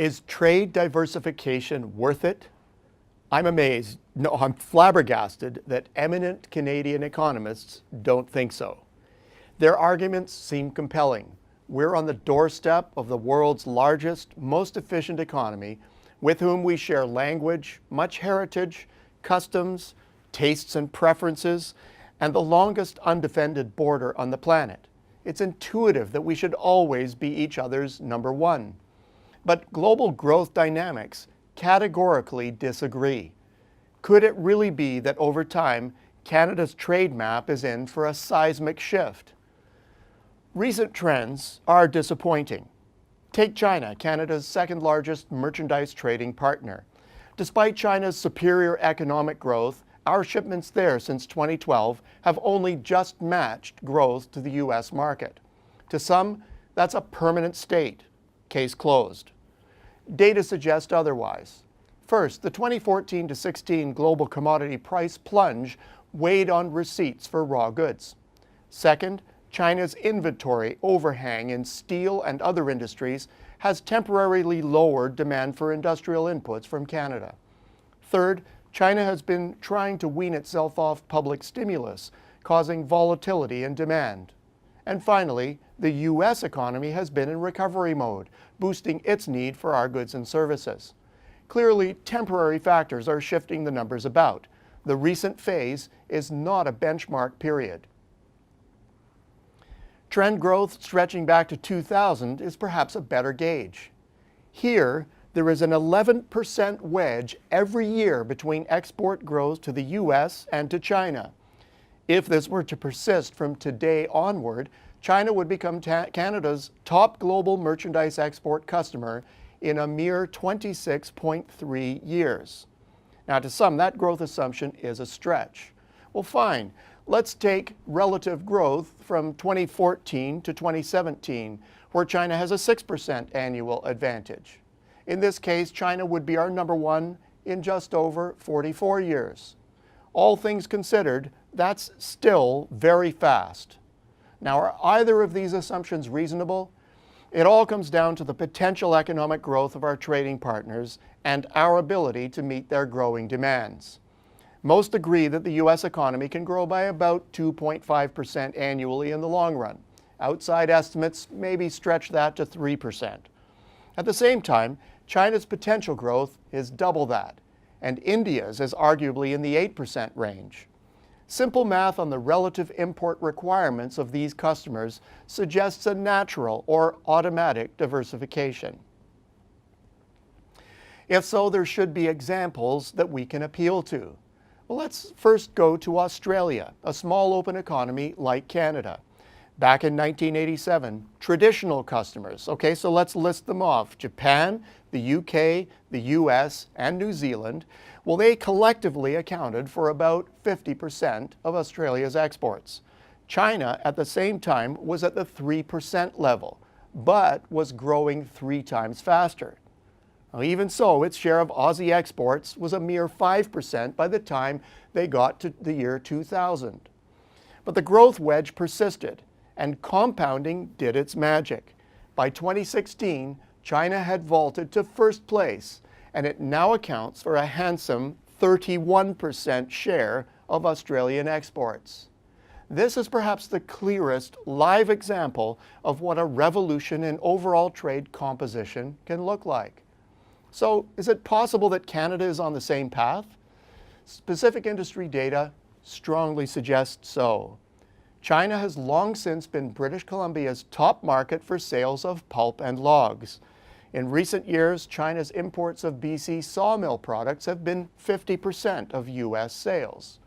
Is trade diversification worth it? I'm amazed, no, I'm flabbergasted that eminent Canadian economists don't think so. Their arguments seem compelling. We're on the doorstep of the world's largest, most efficient economy, with whom we share language, much heritage, customs, tastes and preferences, and the longest undefended border on the planet. It's intuitive that we should always be each other's number one. But global growth dynamics categorically disagree. Could it really be that over time, Canada's trade map is in for a seismic shift? Recent trends are disappointing. Take China, Canada's second largest merchandise trading partner. Despite China's superior economic growth, our shipments there since 2012 have only just matched growth to the US market. To some, that's a permanent state. Case closed. Data suggest otherwise. First, the 2014 to 16 global commodity price plunge weighed on receipts for raw goods. Second, China's inventory overhang in steel and other industries has temporarily lowered demand for industrial inputs from Canada. Third, China has been trying to wean itself off public stimulus, causing volatility in demand. And finally, the US economy has been in recovery mode, boosting its need for our goods and services. Clearly, temporary factors are shifting the numbers about. The recent phase is not a benchmark period. Trend growth stretching back to 2000 is perhaps a better gauge. Here, there is an 11% wedge every year between export growth to the US and to China. If this were to persist from today onward, China would become Canada's top global merchandise export customer in a mere 26.3 years. Now, to some, that growth assumption is a stretch. Well, fine. Let's take relative growth from 2014 to 2017, where China has a 6% annual advantage. In this case, China would be our number one in just over 44 years. All things considered, that's still very fast. Now, are either of these assumptions reasonable? It all comes down to the potential economic growth of our trading partners and our ability to meet their growing demands. Most agree that the US economy can grow by about 2.5% annually in the long run. Outside estimates maybe stretch that to 3%. At the same time, China's potential growth is double that, and India's is arguably in the 8% range. Simple math on the relative import requirements of these customers suggests a natural or automatic diversification. If so, there should be examples that we can appeal to. Well, let's first go to Australia, a small open economy like Canada. Back in 1987, traditional customers, okay, so let's list them off. Japan, the UK, the US, and New Zealand, well, they collectively accounted for about 50% of Australia's exports. China, at the same time, was at the 3% level, but was growing 3 times faster. Now, even so, its share of Aussie exports was a mere 5% by the time they got to the year 2000. But the growth wedge persisted, and compounding did its magic. By 2016, China had vaulted to first place, and it now accounts for a handsome 31% share of Australian exports. This is perhaps the clearest live example of what a revolution in overall trade composition can look like. So, is it possible that Canada is on the same path? Specific industry data strongly suggests so. China has long since been British Columbia's top market for sales of pulp and logs. In recent years, China's imports of BC sawmill products have been 50% of US sales.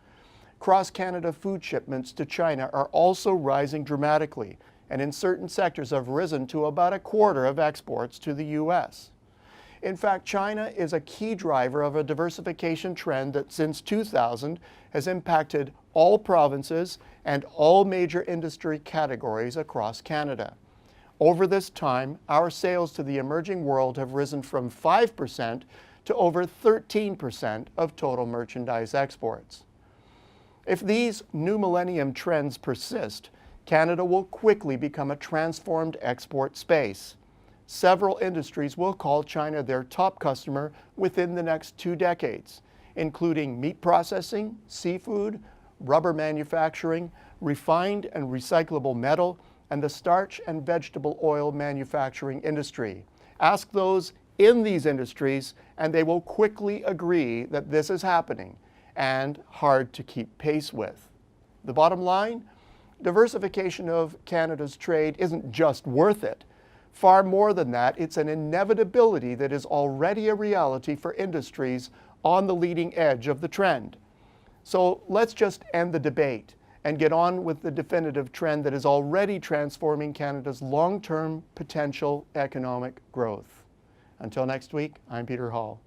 Cross-Canada food shipments to China are also rising dramatically, and in certain sectors have risen to about a quarter of exports to the US. In fact, China is a key driver of a diversification trend that since 2000 has impacted all provinces and all major industry categories across Canada. Over this time, our sales to the emerging world have risen from 5% to over 13% of total merchandise exports. If these new millennium trends persist, Canada will quickly become a transformed export space. several industries will call China their top customer within the next 2 decades, including meat processing, seafood, rubber manufacturing, refined and recyclable metal, and the starch and vegetable oil manufacturing industry. Ask those in these industries, and they will quickly agree that this is happening and hard to keep pace with. The bottom line, diversification of Canada's trade isn't just worth it. Far more than that, it's an inevitability that is already a reality for industries on the leading edge of the trend. So let's just end the debate and get on with the definitive trend that is already transforming Canada's long-term potential economic growth. Until next week, I'm Peter Hall.